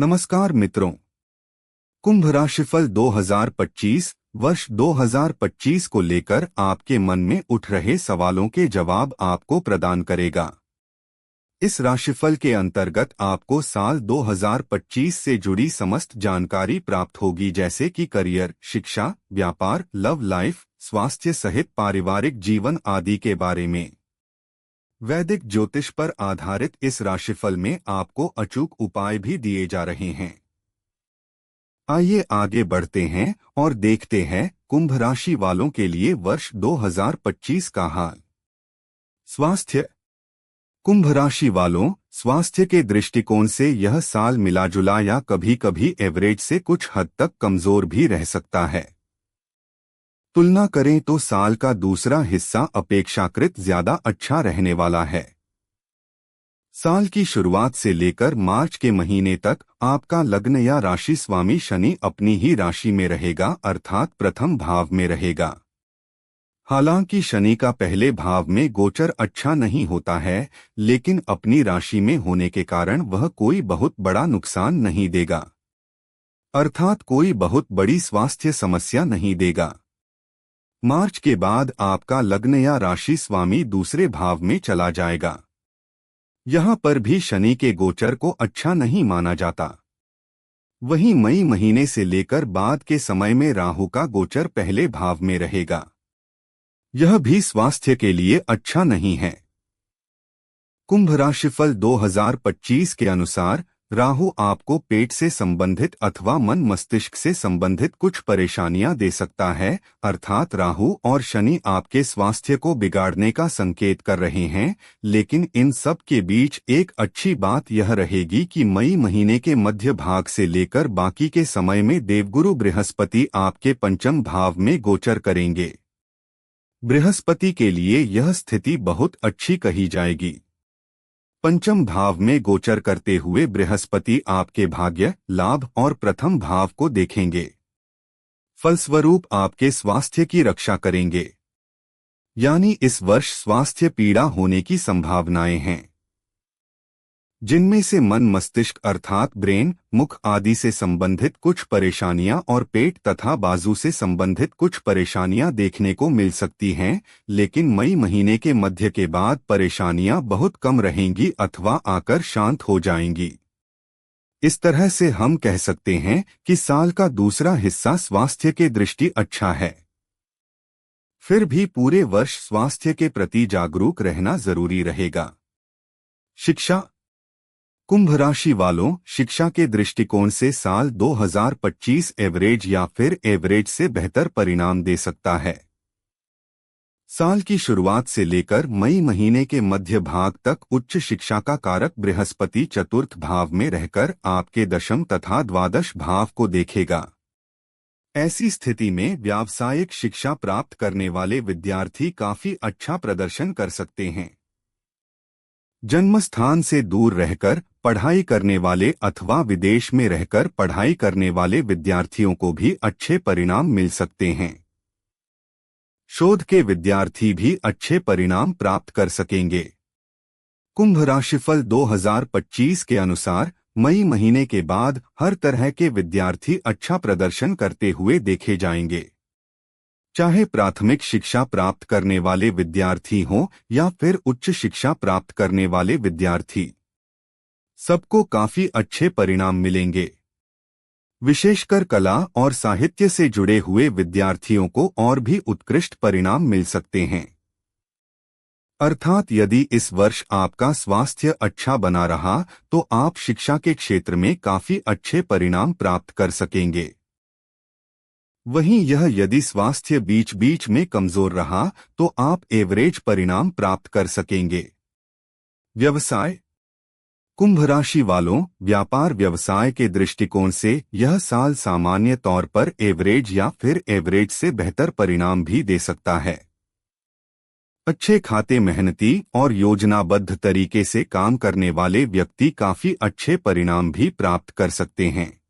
नमस्कार मित्रों। कुंभ राशिफल 2025 वर्ष 2025 को लेकर आपके मन में उठ रहे सवालों के जवाब आपको प्रदान करेगा। इस राशिफल के अंतर्गत आपको साल 2025 से जुड़ी समस्त जानकारी प्राप्त होगी, जैसे कि करियर, शिक्षा, व्यापार, लव लाइफ, स्वास्थ्य सहित पारिवारिक जीवन आदि के बारे में। वैदिक ज्योतिष पर आधारित इस राशिफल में आपको अचूक उपाय भी दिए जा रहे हैं। आइए आगे बढ़ते हैं और देखते हैं कुंभ राशि वालों के लिए वर्ष 2025 का हाल। स्वास्थ्य। कुंभ राशि वालों, स्वास्थ्य के दृष्टिकोण से यह साल मिलाजुला या कभी-कभी एवरेज से कुछ हद तक कमजोर भी रह सकता है। तुलना करें तो साल का दूसरा हिस्सा अपेक्षाकृत ज्यादा अच्छा रहने वाला है। साल की शुरुआत से लेकर मार्च के महीने तक आपका लग्न या राशि स्वामी शनि अपनी ही राशि में रहेगा, अर्थात प्रथम भाव में रहेगा। हालांकि शनि का पहले भाव में गोचर अच्छा नहीं होता है, लेकिन अपनी राशि में होने के कारण वह कोई बहुत बड़ा नुकसान नहीं देगा, अर्थात कोई बहुत बड़ी स्वास्थ्य समस्या नहीं देगा। मार्च के बाद आपका लग्न या राशि स्वामी दूसरे भाव में चला जाएगा। यहाँ पर भी शनि के गोचर को अच्छा नहीं माना जाता। वहीं मई महीने से लेकर बाद के समय में राहु का गोचर पहले भाव में रहेगा। यह भी स्वास्थ्य के लिए अच्छा नहीं है। कुंभ राशिफल 2025 के अनुसार राहु आपको पेट से संबंधित अथवा मन मस्तिष्क से संबंधित कुछ परेशानियां दे सकता है, अर्थात राहु और शनि आपके स्वास्थ्य को बिगाड़ने का संकेत कर रहे हैं। लेकिन इन सब के बीच एक अच्छी बात यह रहेगी कि मई महीने के मध्य भाग से लेकर बाकी के समय में देवगुरु बृहस्पति आपके पंचम भाव में गोचर करेंगे। बृहस्पति के लिए यह स्थिति बहुत अच्छी कही जाएगी। पंचम भाव में गोचर करते हुए बृहस्पति आपके भाग्य, लाभ और प्रथम भाव को देखेंगे। फलस्वरूप आपके स्वास्थ्य की रक्षा करेंगे। यानी इस वर्ष स्वास्थ्य पीड़ा होने की संभावनाएं हैं, जिनमें से मन मस्तिष्क अर्थात ब्रेन, मुख आदि से संबंधित कुछ परेशानियां और पेट तथा बाजू से संबंधित कुछ परेशानियां देखने को मिल सकती हैं। लेकिन मई महीने के मध्य के बाद परेशानियां बहुत कम रहेंगी अथवा आकर शांत हो जाएंगी। इस तरह से हम कह सकते हैं कि साल का दूसरा हिस्सा स्वास्थ्य के दृष्टि अच्छा है। फिर भी पूरे वर्ष स्वास्थ्य के प्रति जागरूक रहना जरूरी रहेगा। शिक्षा। कुंभ राशि वालों, शिक्षा के दृष्टिकोण से साल 2025 एवरेज या फिर एवरेज से बेहतर परिणाम दे सकता है। साल की शुरुआत से लेकर मई महीने के मध्य भाग तक उच्च शिक्षा का कारक बृहस्पति चतुर्थ भाव में रहकर आपके दशम तथा द्वादश भाव को देखेगा। ऐसी स्थिति में व्यावसायिक शिक्षा प्राप्त करने वाले विद्यार्थी काफी अच्छा प्रदर्शन कर सकते हैं। जन्मस्थान से दूर रहकर पढ़ाई करने वाले अथवा विदेश में रहकर पढ़ाई करने वाले विद्यार्थियों को भी अच्छे परिणाम मिल सकते हैं। शोध के विद्यार्थी भी अच्छे परिणाम प्राप्त कर सकेंगे। कुंभ राशिफल 2025 के अनुसार मई महीने के बाद हर तरह के विद्यार्थी अच्छा प्रदर्शन करते हुए देखे जाएंगे। चाहे प्राथमिक शिक्षा प्राप्त करने वाले विद्यार्थी हों या फिर उच्च शिक्षा प्राप्त करने वाले विद्यार्थी, सबको काफी अच्छे परिणाम मिलेंगे। विशेषकर कला और साहित्य से जुड़े हुए विद्यार्थियों को और भी उत्कृष्ट परिणाम मिल सकते हैं। अर्थात यदि इस वर्ष आपका स्वास्थ्य अच्छा बना रहा तो आप शिक्षा के क्षेत्र में काफी अच्छे परिणाम प्राप्त कर सकेंगे। वहीं यह यदि स्वास्थ्य बीच बीच में कमजोर रहा तो आप एवरेज परिणाम प्राप्त कर सकेंगे। व्यवसाय। कुंभ राशि वालों, व्यापार व्यवसाय के दृष्टिकोण से यह साल सामान्य तौर पर एवरेज या फिर एवरेज से बेहतर परिणाम भी दे सकता है। अच्छे खाते मेहनती और योजनाबद्ध तरीके से काम करने वाले व्यक्ति काफी अच्छे परिणाम भी प्राप्त कर सकते हैं।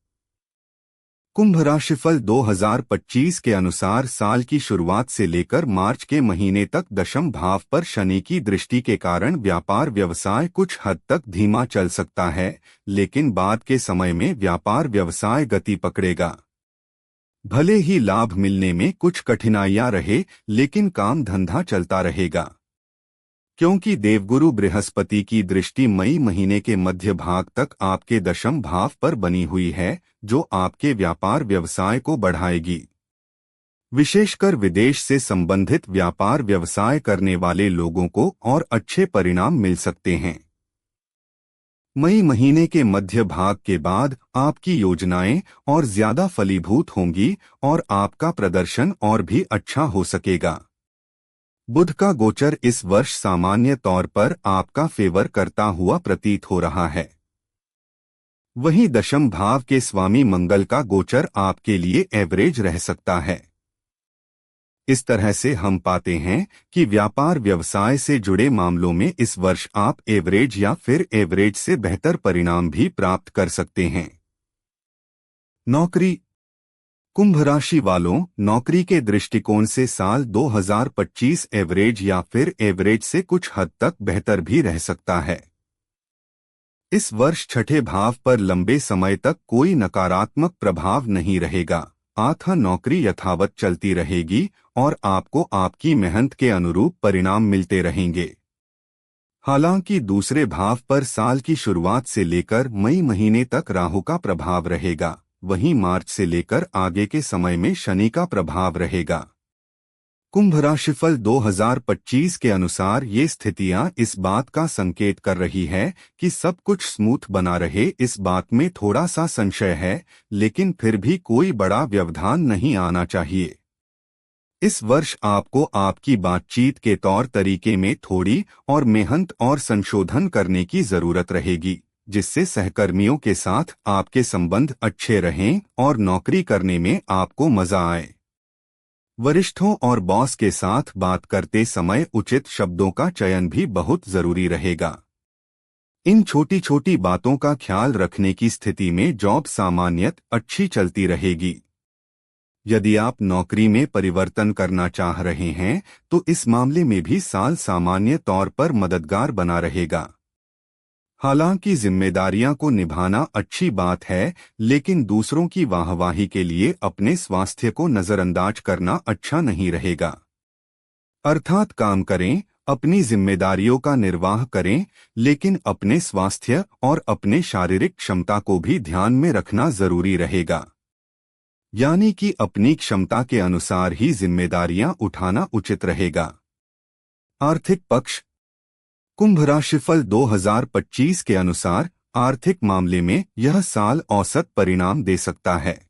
कुंभ राशिफल 2025 के अनुसार साल की शुरुआत से लेकर मार्च के महीने तक दशम भाव पर शनि की दृष्टि के कारण व्यापार व्यवसाय कुछ हद तक धीमा चल सकता है, लेकिन बाद के समय में व्यापार व्यवसाय गति पकड़ेगा। भले ही लाभ मिलने में कुछ कठिनाइयां रहे, लेकिन काम धंधा चलता रहेगा। क्योंकि देवगुरु बृहस्पति की दृष्टि मई महीने के मध्य भाग तक आपके दशम भाव पर बनी हुई है, जो आपके व्यापार व्यवसाय को बढ़ाएगी। विशेषकर विदेश से संबंधित व्यापार व्यवसाय करने वाले लोगों को और अच्छे परिणाम मिल सकते हैं। मई महीने के मध्य भाग के बाद आपकी योजनाएं और ज्यादा फलीभूत होंगी और आपका प्रदर्शन और भी अच्छा हो सकेगा। बुध का गोचर इस वर्ष सामान्य तौर पर आपका फेवर करता हुआ प्रतीत हो रहा है। वहीं दशम भाव के स्वामी मंगल का गोचर आपके लिए एवरेज रह सकता है। इस तरह से हम पाते हैं कि व्यापार व्यवसाय से जुड़े मामलों में इस वर्ष आप एवरेज या फिर एवरेज से बेहतर परिणाम भी प्राप्त कर सकते हैं। नौकरी। कुंभ राशि वालों, नौकरी के दृष्टिकोण से साल 2025 एवरेज या फिर एवरेज से कुछ हद तक बेहतर भी रह सकता है। इस वर्ष छठे भाव पर लंबे समय तक कोई नकारात्मक प्रभाव नहीं रहेगा, अतः नौकरी यथावत चलती रहेगी और आपको आपकी मेहनत के अनुरूप परिणाम मिलते रहेंगे। हालांकि दूसरे भाव पर साल की शुरुआत से लेकर मई महीने तक राहु का प्रभाव रहेगा, वहीं मार्च से लेकर आगे के समय में शनि का प्रभाव रहेगा। कुंभ राशिफल 2025 के अनुसार ये स्थितियां इस बात का संकेत कर रही है कि सब कुछ स्मूथ बना रहे। इस बात में थोड़ा सा संशय है, लेकिन फिर भी कोई बड़ा व्यवधान नहीं आना चाहिए। इस वर्ष आपको आपकी बातचीत के तौर तरीके में थोड़ी और मेहनत और संशोधन करने की जरूरत रहेगी, जिससे सहकर्मियों के साथ आपके संबंध अच्छे रहें और नौकरी करने में आपको मजा आए। वरिष्ठों और बॉस के साथ बात करते समय उचित शब्दों का चयन भी बहुत जरूरी रहेगा। इन छोटी छोटी बातों का ख्याल रखने की स्थिति में जॉब सामान्यत अच्छी चलती रहेगी। यदि आप नौकरी में परिवर्तन करना चाह रहे हैं, तो इस मामले में भी साल सामान्य तौर पर मददगार बना रहेगा। हालांकि जिम्मेदारियां को निभाना अच्छी बात है, लेकिन दूसरों की वाहवाही के लिए अपने स्वास्थ्य को नजरअंदाज करना अच्छा नहीं रहेगा। अर्थात काम करें, अपनी जिम्मेदारियों का निर्वाह करें, लेकिन अपने स्वास्थ्य और अपने शारीरिक क्षमता को भी ध्यान में रखना जरूरी रहेगा। यानी कि अपनी क्षमता के अनुसार ही जिम्मेदारियां उठाना उचित रहेगा। आर्थिक पक्ष। कुंभ राशिफल 2025 के अनुसार आर्थिक मामले में यह साल औसत परिणाम दे सकता है।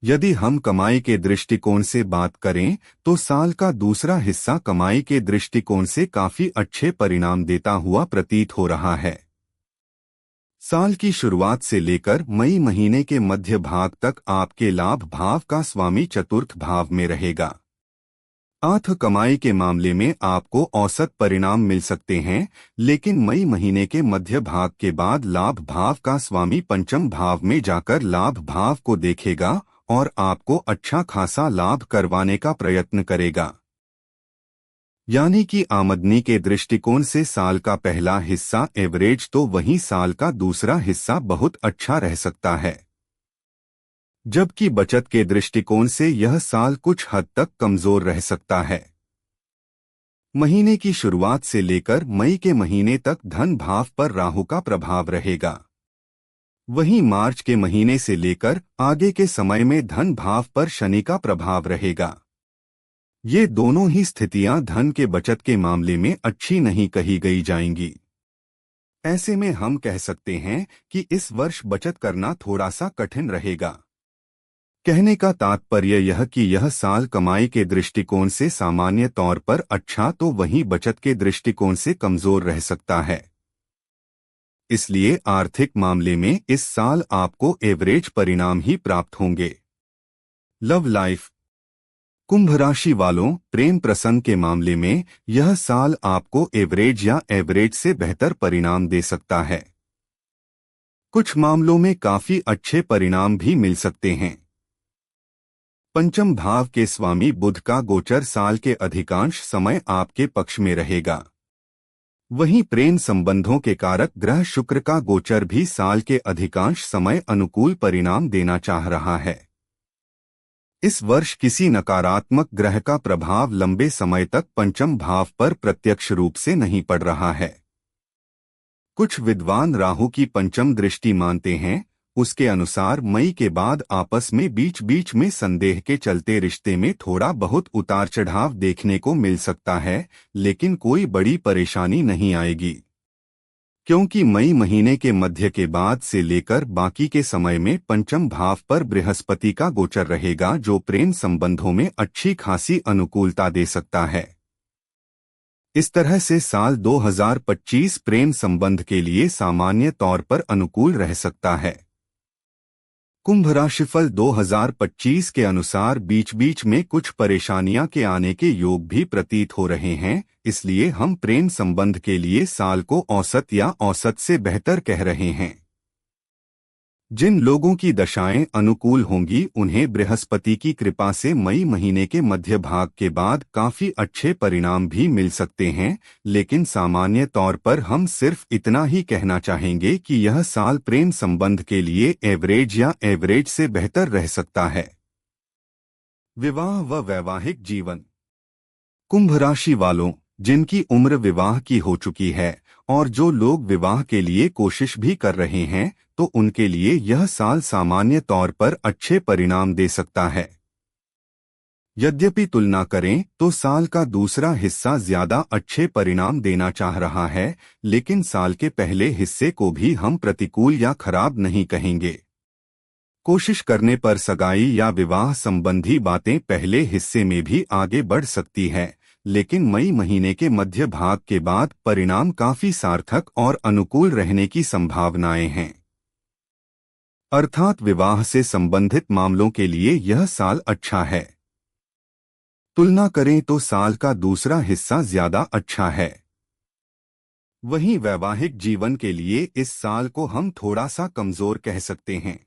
यदि हम कमाई के दृष्टिकोण से बात करें, तो साल का दूसरा हिस्सा कमाई के दृष्टिकोण से काफी अच्छे परिणाम देता हुआ प्रतीत हो रहा है। साल की शुरुआत से लेकर मई महीने के मध्य भाग तक आपके लाभ भाव का स्वामी चतुर्थ भाव में रहेगा। अतः कमाई के मामले में आपको औसत परिणाम मिल सकते हैं, लेकिन मई महीने के मध्य भाग के बाद लाभ भाव का स्वामी पंचम भाव में जाकर लाभ भाव को देखेगा और आपको अच्छा खासा लाभ करवाने का प्रयत्न करेगा। यानी कि आमदनी के दृष्टिकोण से साल का पहला हिस्सा एवरेज, तो वहीं साल का दूसरा हिस्सा बहुत अच्छा रह सकता है। जबकि बचत के दृष्टिकोण से यह साल कुछ हद तक कमजोर रह सकता है। महीने की शुरुआत से लेकर मई के महीने तक धन भाव पर राहु का प्रभाव रहेगा। वहीं मार्च के महीने से लेकर आगे के समय में धन भाव पर शनि का प्रभाव रहेगा। ये दोनों ही स्थितियां धन के बचत के मामले में अच्छी नहीं कही गई जाएंगी। ऐसे में हम कह सकते हैं कि इस वर्ष बचत करना थोड़ा सा कठिन रहेगा। कहने का तात्पर्य यह कि यह साल कमाई के दृष्टिकोण से सामान्य तौर पर अच्छा, तो वहीं बचत के दृष्टिकोण से कमजोर रह सकता है। इसलिए आर्थिक मामले में इस साल आपको एवरेज परिणाम ही प्राप्त होंगे। Love life. कुंभ राशि वालों, प्रेम प्रसंग के मामले में यह साल आपको एवरेज या एवरेज से बेहतर परिणाम दे सकता है। कुछ मामलों में काफी अच्छे परिणाम भी मिल सकते हैं। पंचम भाव के स्वामी बुध का गोचर साल के अधिकांश समय आपके पक्ष में रहेगा। वहीं प्रेम संबंधों के कारक ग्रह शुक्र का गोचर भी साल के अधिकांश समय अनुकूल परिणाम देना चाह रहा है। इस वर्ष किसी नकारात्मक ग्रह का प्रभाव लंबे समय तक पंचम भाव पर प्रत्यक्ष रूप से नहीं पड़ रहा है। कुछ विद्वान राहु की पंचम दृष्टि मानते हैं। उसके अनुसार मई के बाद आपस में बीच बीच में संदेह के चलते रिश्ते में थोड़ा बहुत उतार चढ़ाव देखने को मिल सकता है, लेकिन कोई बड़ी परेशानी नहीं आएगी, क्योंकि मई महीने के मध्य के बाद से लेकर बाकी के समय में पंचम भाव पर बृहस्पति का गोचर रहेगा, जो प्रेम संबंधों में अच्छी खासी अनुकूलता दे सकता है। इस तरह से साल 2025 प्रेम संबंध के लिए सामान्य तौर पर अनुकूल रह सकता है। कुंभ राशिफल 2025 के अनुसार बीच बीच में कुछ परेशानियां के आने के योग भी प्रतीत हो रहे हैं, इसलिए हम प्रेम संबंध के लिए साल को औसत या औसत से बेहतर कह रहे हैं। जिन लोगों की दशाएं अनुकूल होंगी उन्हें बृहस्पति की कृपा से मई महीने के मध्य भाग के बाद काफी अच्छे परिणाम भी मिल सकते हैं, लेकिन सामान्य तौर पर हम सिर्फ इतना ही कहना चाहेंगे कि यह साल प्रेम संबंध के लिए एवरेज या एवरेज से बेहतर रह सकता है। विवाह व वैवाहिक जीवन। कुंभ राशि वालों, जिनकी उम्र विवाह की हो चुकी है और जो लोग विवाह के लिए कोशिश भी कर रहे हैं, तो उनके लिए यह साल सामान्य तौर पर अच्छे परिणाम दे सकता है। यद्यपि तुलना करें तो साल का दूसरा हिस्सा ज्यादा अच्छे परिणाम देना चाह रहा है, लेकिन साल के पहले हिस्से को भी हम प्रतिकूल या खराब नहीं कहेंगे। कोशिश करने पर सगाई या विवाह संबंधी बातें पहले हिस्से में भी आगे बढ़ सकती है, लेकिन मई महीने के मध्य भाग के बाद परिणाम काफी सार्थक और अनुकूल रहने की संभावनाएं हैं। अर्थात विवाह से संबंधित मामलों के लिए यह साल अच्छा है। तुलना करें तो साल का दूसरा हिस्सा ज्यादा अच्छा है। वहीं वैवाहिक जीवन के लिए इस साल को हम थोड़ा सा कमजोर कह सकते हैं।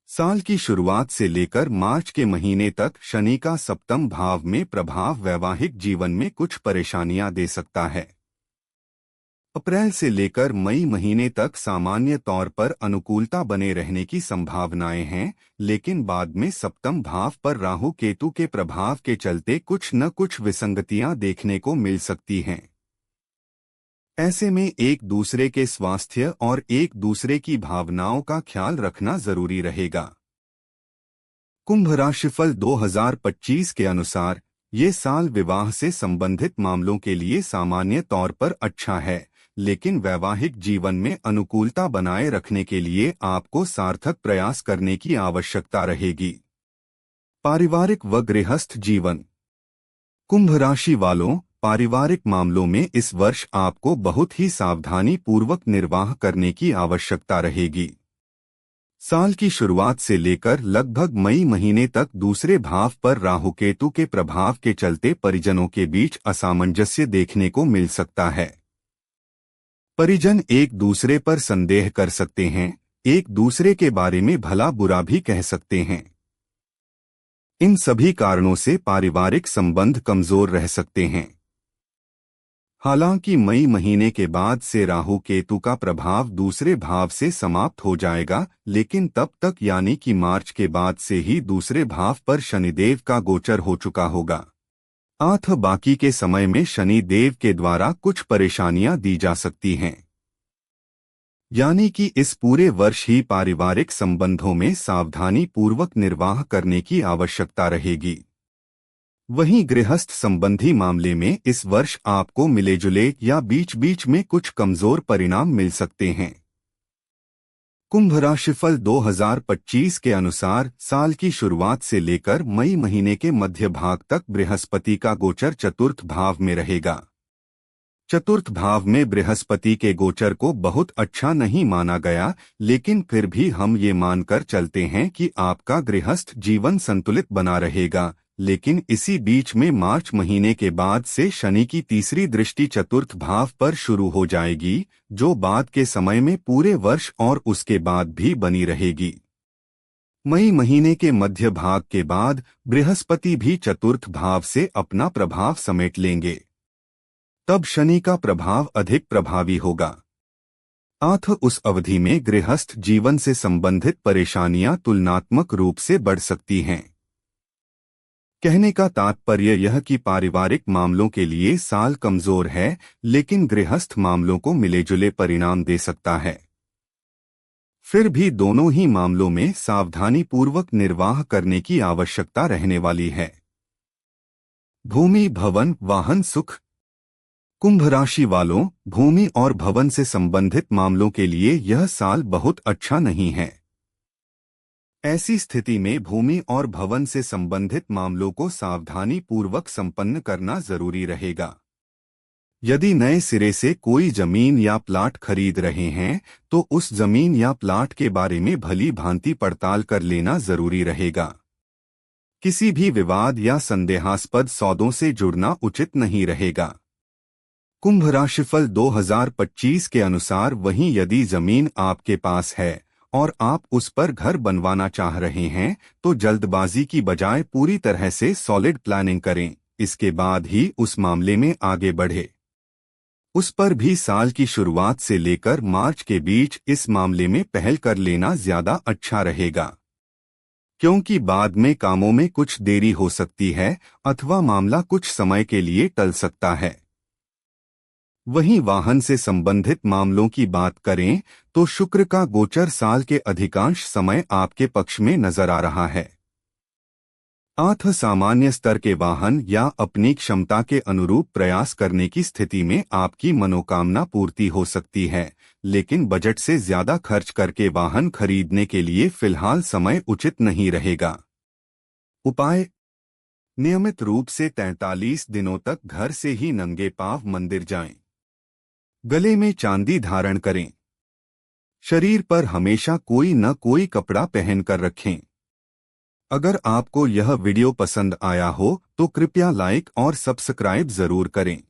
साल की शुरुआत से लेकर मार्च के महीने तक शनि का सप्तम भाव में प्रभाव वैवाहिक जीवन में कुछ परेशानियां दे सकता है। अप्रैल से लेकर मई महीने तक सामान्य तौर पर अनुकूलता बने रहने की संभावनाएं हैं, लेकिन बाद में सप्तम भाव पर राहु केतु के प्रभाव के चलते कुछ न कुछ विसंगतियां देखने को मिल सकती हैं। ऐसे में एक दूसरे के स्वास्थ्य और एक दूसरे की भावनाओं का ख्याल रखना जरूरी रहेगा। कुंभ राशिफल 2025 के अनुसार ये साल विवाह से संबंधित मामलों के लिए सामान्य तौर पर अच्छा है, लेकिन वैवाहिक जीवन में अनुकूलता बनाए रखने के लिए आपको सार्थक प्रयास करने की आवश्यकता रहेगी। पारिवारिक व गृहस्थ जीवन। कुंभ राशि वालों, पारिवारिक मामलों में इस वर्ष आपको बहुत ही सावधानी पूर्वक निर्वाह करने की आवश्यकता रहेगी। साल की शुरुआत से लेकर लगभग मई महीने तक दूसरे भाव पर राहु केतु के प्रभाव के चलते परिजनों के बीच असामंजस्य देखने को मिल सकता है। परिजन एक दूसरे पर संदेह कर सकते हैं, एक दूसरे के बारे में भला बुरा भी कह सकते हैं। इन सभी कारणों से पारिवारिक संबंध कमजोर रह सकते हैं। हालांकि मई महीने के बाद से राहु केतु का प्रभाव दूसरे भाव से समाप्त हो जाएगा, लेकिन तब तक यानी कि मार्च के बाद से ही दूसरे भाव पर शनिदेव का गोचर हो चुका होगा। बाकी के समय में शनि देव के द्वारा कुछ परेशानियां दी जा सकती हैं, यानी कि इस पूरे वर्ष ही पारिवारिक संबंधों में सावधानी पूर्वक निर्वाह करने की आवश्यकता रहेगी। वहीं गृहस्थ संबंधी मामले में इस वर्ष आपको मिले जुले या बीच बीच में कुछ कमजोर परिणाम मिल सकते हैं। कुंभ राशिफल 2025 के अनुसार साल की शुरुआत से लेकर मई महीने के मध्य भाग तक बृहस्पति का गोचर चतुर्थ भाव में रहेगा। चतुर्थ भाव में बृहस्पति के गोचर को बहुत अच्छा नहीं माना गया, लेकिन फिर भी हम ये मानकर चलते हैं कि आपका गृहस्थ जीवन संतुलित बना रहेगा, लेकिन इसी बीच में मार्च महीने के बाद से शनि की तीसरी दृष्टि चतुर्थ भाव पर शुरू हो जाएगी, जो बाद के समय में पूरे वर्ष और उसके बाद भी बनी रहेगी। मई महीने के मध्य भाग के बाद बृहस्पति भी चतुर्थ भाव से अपना प्रभाव समेट लेंगे। तब शनि का प्रभाव अधिक प्रभावी होगा। उस अवधि में गृहस्थ जीवन से संबंधित परेशानियां तुलनात्मक रूप से बढ़ सकती हैं। कहने का तात्पर्य यह कि पारिवारिक मामलों के लिए साल कमजोर है, लेकिन गृहस्थ मामलों को मिले-जुले परिणाम दे सकता है। फिर भी दोनों ही मामलों में सावधानी पूर्वक निर्वाह करने की आवश्यकता रहने वाली है। भूमि, भवन, वाहन, सुख। कुंभ राशि वालों, भूमि और भवन से संबंधित मामलों के लिए यह साल बहुत अच्छा नहीं है। ऐसी स्थिति में भूमि और भवन से संबंधित मामलों को सावधानी पूर्वक संपन्न करना जरूरी रहेगा। यदि नए सिरे से कोई जमीन या प्लाट खरीद रहे हैं तो उस जमीन या प्लाट के बारे में भली भांति पड़ताल कर लेना जरूरी रहेगा। किसी भी विवाद या संदेहास्पद सौदों से जुड़ना उचित नहीं रहेगा। कुंभ राशिफल 2025 के अनुसार वहीं यदि जमीन आपके पास है और आप उस पर घर बनवाना चाह रहे हैं तो जल्दबाजी की बजाय पूरी तरह से सॉलिड प्लानिंग करें, इसके बाद ही उस मामले में आगे बढ़े। उस पर भी साल की शुरुआत से लेकर मार्च के बीच इस मामले में पहल कर लेना ज्यादा अच्छा रहेगा, क्योंकि बाद में कामों में कुछ देरी हो सकती है अथवा मामला कुछ समय के लिए टल सकता है। वहीं वाहन से संबंधित मामलों की बात करें तो शुक्र का गोचर साल के अधिकांश समय आपके पक्ष में नजर आ रहा है। सामान्य स्तर के वाहन या अपनी क्षमता के अनुरूप प्रयास करने की स्थिति में आपकी मनोकामना पूर्ति हो सकती है, लेकिन बजट से ज्यादा खर्च करके वाहन खरीदने के लिए फिलहाल समय उचित नहीं रहेगा। उपाय: नियमित रूप से 43 दिनों तक घर से ही नंगे पांव मंदिर जाएं। गले में चांदी धारण करें। शरीर पर हमेशा कोई न कोई कपड़ा पहनकर रखें। अगर आपको यह वीडियो पसंद आया हो तो कृपया लाइक और सब्सक्राइब जरूर करें।